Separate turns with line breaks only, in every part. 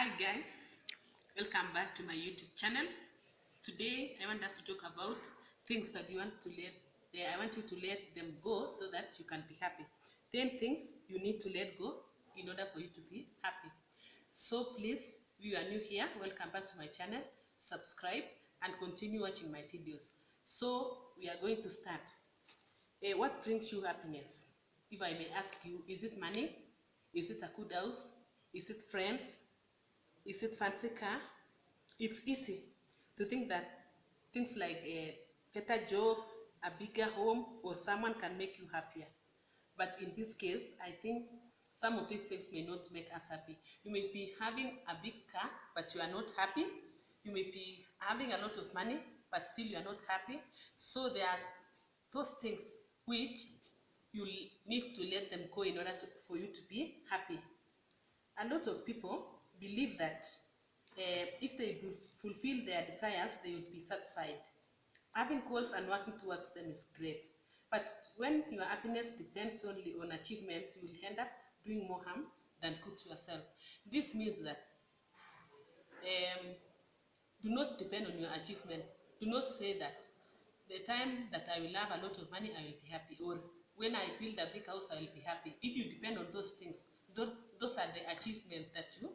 Hi guys, welcome back to my YouTube channel. Today I want us to talk about things that you want to I want you to let them go so that you can be happy. 10 things you need to let go in order for you to be happy. So please, if you are new here, welcome back to my channel. Subscribe and continue watching my videos. So we are going to start. What brings you happiness? If I may ask you, is it money? Is it a good house? Is it friends? Is it fancy car? It's easy to think that things like a better job, a bigger home, or someone can make you happier. But in this case, I think some of these things may not make us happy. You may be having a big car, but you are not happy. You may be having a lot of money, but still you are not happy. So there are those things which you need to let them go in order for you to be happy. A lot of people believe that if they fulfill their desires, they will be satisfied. Having goals and working towards them is great. But when your happiness depends only on achievements, you will end up doing more harm than good to yourself. This means that do not depend on your achievement. Do not say that the time that I will have a lot of money, I will be happy. Or when I build a big house, I will be happy. If you depend on those things, those are the achievements that you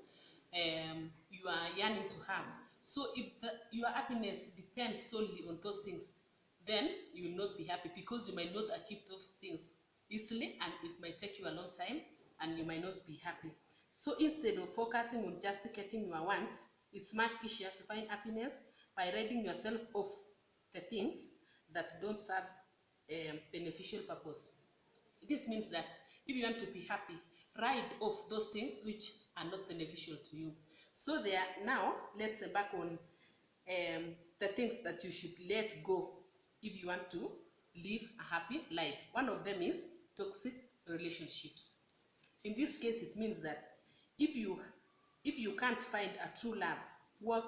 are yearning to have. So if your happiness depends solely on those things, then you will not be happy because you might not achieve those things easily and it might take you a long time and you might not be happy. So instead of focusing on just getting your wants, it's much easier to find happiness by ridding yourself of the things that don't serve beneficial purpose. This means that if you want to be happy, ride off those things which are not beneficial to you. So now let's embark on the things that you should let go if you want to live a happy life. One of them is toxic relationships. In this case, it means that if you can't find a true love,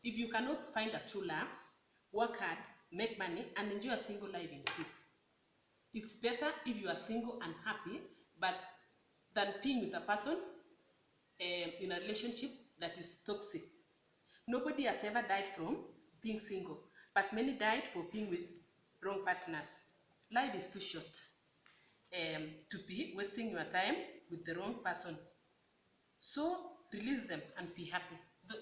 if you cannot find a true love, work hard, make money, and enjoy a single life in peace. It's better if you are single and happy, but than being with a person in a relationship that is toxic. Nobody has ever died from being single, but many died for being with wrong partners. Life is too short to be wasting your time with the wrong person. So release them and be happy.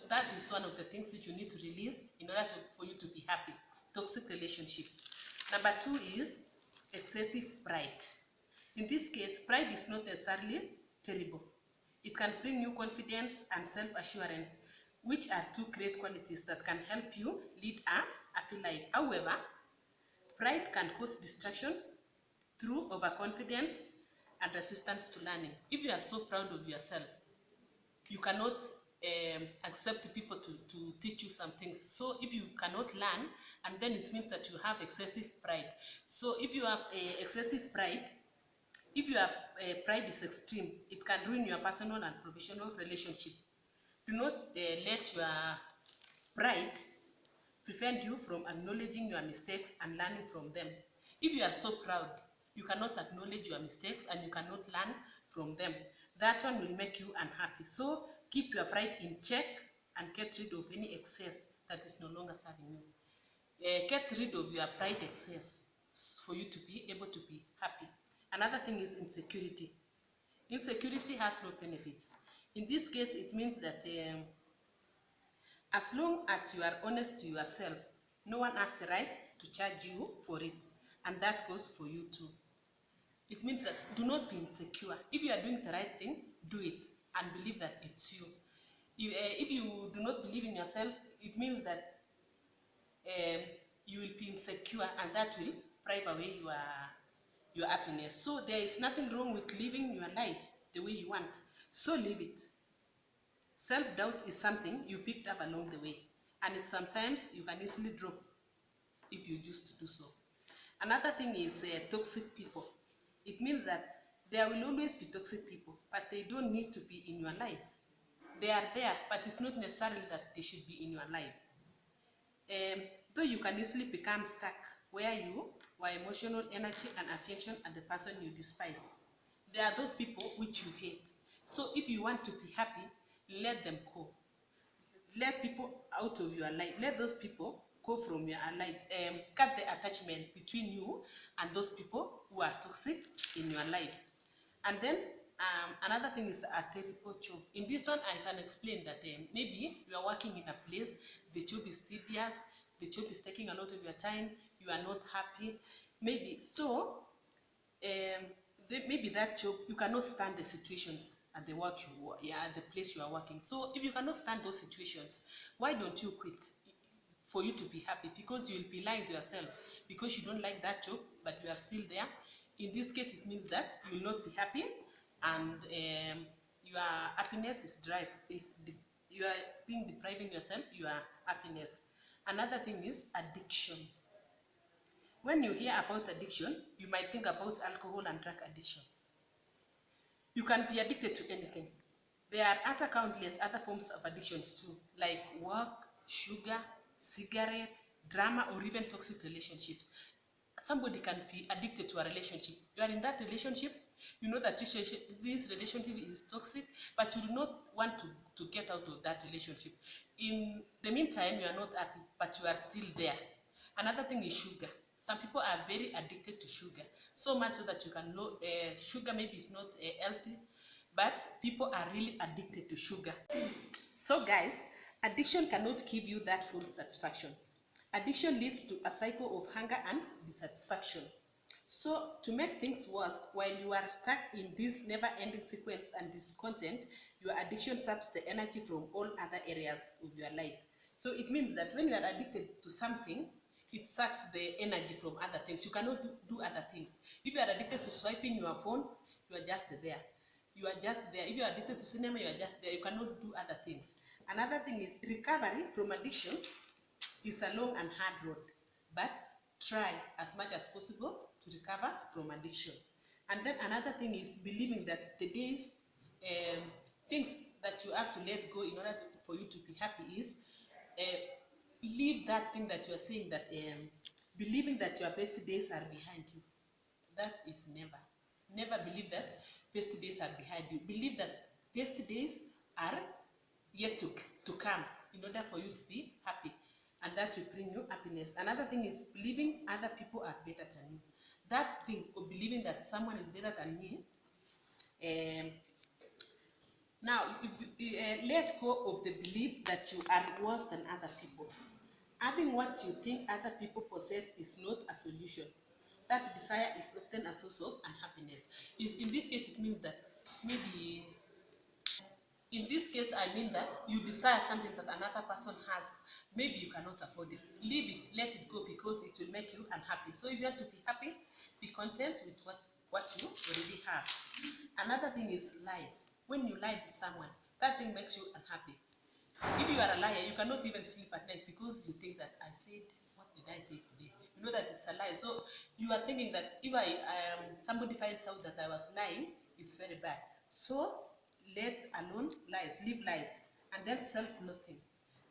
That is one of the things which you need to release in order for you to be happy. Toxic relationship. Number 2 is excessive pride. In this case, pride is not necessarily terrible. It can bring you confidence and self-assurance, which are two great qualities that can help you lead a happy life. However, pride can cause distraction through overconfidence and resistance to learning. If you are so proud of yourself, you cannot accept people to teach you some things. So if you cannot learn, and then it means that you have excessive pride. So if you have excessive pride, if your pride is extreme, it can ruin your personal and professional relationship. Do not let your pride prevent you from acknowledging your mistakes and learning from them. If you are so proud, you cannot acknowledge your mistakes and you cannot learn from them. That one will make you unhappy. So keep your pride in check and get rid of any excess that is no longer serving you. Get rid of your pride excess for you to be able to be happy. Another thing is insecurity. Insecurity has no benefits. In this case, it means that as long as you are honest to yourself, no one has the right to charge you for it. And that goes for you too. It means that do not be insecure. If you are doing the right thing, do it and believe that it's you. If you do not believe in yourself, it means that you will be insecure and that will drive away your happiness. So there is nothing wrong with living your life the way you want. So live it. Self-doubt is something you picked up along the way, and it's sometimes you can easily drop if you choose to do so. Another thing is toxic people. It means that there will always be toxic people, but they don't need to be in your life. They are there, but it's not necessarily that they should be in your life. Though you can easily become stuck where your emotional energy and attention are the person you despise. There are those people which you hate. So if you want to be happy, let them go. Let people out of your life. Let those people go from your life. Cut the attachment between you and those people who are toxic in your life. And then another thing is a terrible job. In this one, I can explain that maybe you are working in a place, the job is tedious, the job is taking a lot of your time, you are not happy. Maybe so, maybe that job, you cannot stand the situations at the work at the place you are working. So if you cannot stand those situations, why don't you quit? For you to be happy, because you will be lying to yourself because you don't like that job, but you are still there. In this case, it means that you will not be happy, and your happiness you are being depriving yourself your happiness. Another thing is addiction. When you hear about addiction, you might think about alcohol and drug addiction. You can be addicted to anything. There are other countless other forms of addictions too, like work, sugar, cigarette, drama, or even toxic relationships. Somebody can be addicted to a relationship. You are in that relationship, you know that this relationship is toxic, but you do not want to get out of that relationship. In the meantime, you are not happy, but you are still there. Another thing is sugar. Some people are very addicted to sugar, so much so that you can know sugar maybe is not healthy, but people are really addicted to sugar. So guys, addiction cannot give you that full satisfaction. Addiction leads to a cycle of hunger and dissatisfaction. So to make things worse, while you are stuck in this never-ending sequence and discontent, your addiction saps the energy from all other areas of your life. So it means that when you are addicted to something, it sucks the energy from other things. You cannot do other things. If you are addicted to swiping your phone, you are just there. You are just there. If you are addicted to cinema, you are just there. You cannot do other things. Another thing is recovery from addiction is a long and hard road, but try as much as possible to recover from addiction. And then another thing is believing that the days, things that you have to let go in order for you to be happy is leave that thing that you are saying, that believing that your best days are behind you. That is never believe that best days are behind you. Believe that best days are yet to come in order for you to be happy, and that will bring you happiness. Another thing is believing other people are better than you. That thing of believing that someone is better than me, now let go of the belief that you are worse than other people. Having what you think other people possess is not a solution. That desire is often a source of unhappiness. In this case, it means that maybe in this case, I mean that you desire something that another person has. Maybe you cannot afford it. Leave it, let it go, because it will make you unhappy. So if you want to be happy, be content with what you already have. Another thing is lies. When you lie to someone, that thing makes you unhappy. If you are a liar, you cannot even sleep at night because you think that what did I say today? You know that it's a lie. So you are thinking that if somebody finds out that I was lying, it's very bad. So let alone lies, leave lies. And then self-loathing.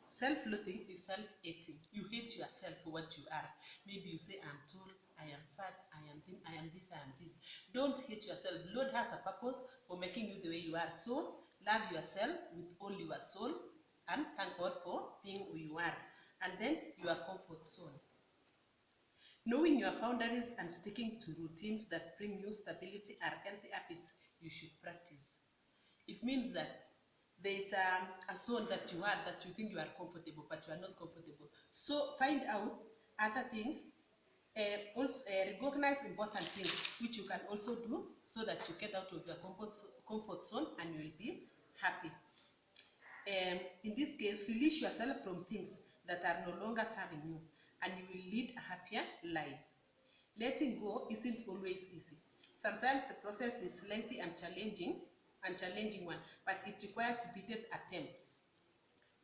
Self-loathing is self-hating. You hate yourself for what you are. Maybe you say, I'm tall, I am fat, I am thin, I am this, I am this. Don't hate yourself. Lord has a purpose for making you the way you are. So love yourself with all your soul, and thank God for being who you are. And then your comfort zone. Knowing your boundaries and sticking to routines that bring you stability are healthy habits you should practice. It means that there is a zone that you are, that you think you are comfortable, but you are not comfortable. So find out other things, also recognize important things which you can also do, so that you get out of your comfort zone and you will be happy. In this case, release yourself from things that are no longer serving you, and you will lead a happier life. Letting go isn't always easy. Sometimes the process is lengthy and challenging one, but it requires repeated attempts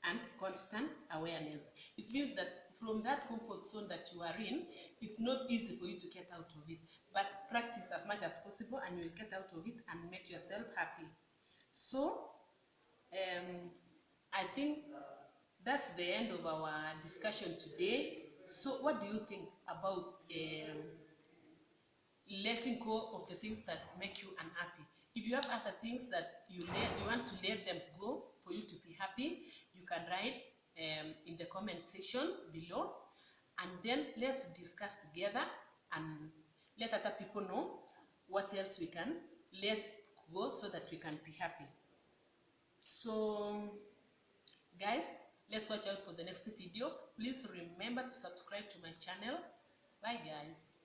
and constant awareness. It means that from that comfort zone that you are in, it's not easy for you to get out of it, but practice as much as possible and you will get out of it and make yourself happy. So I think that's the end of our discussion today. So what do you think about letting go of the things that make you unhappy? If you have other things that you want to let them go for you you to be happy, you can write in the comment section below, and then let's discuss together and let other people know what else we can let go so that we can be happy. So guys, let's watch out for the next video. Please remember to subscribe to my channel. Bye guys.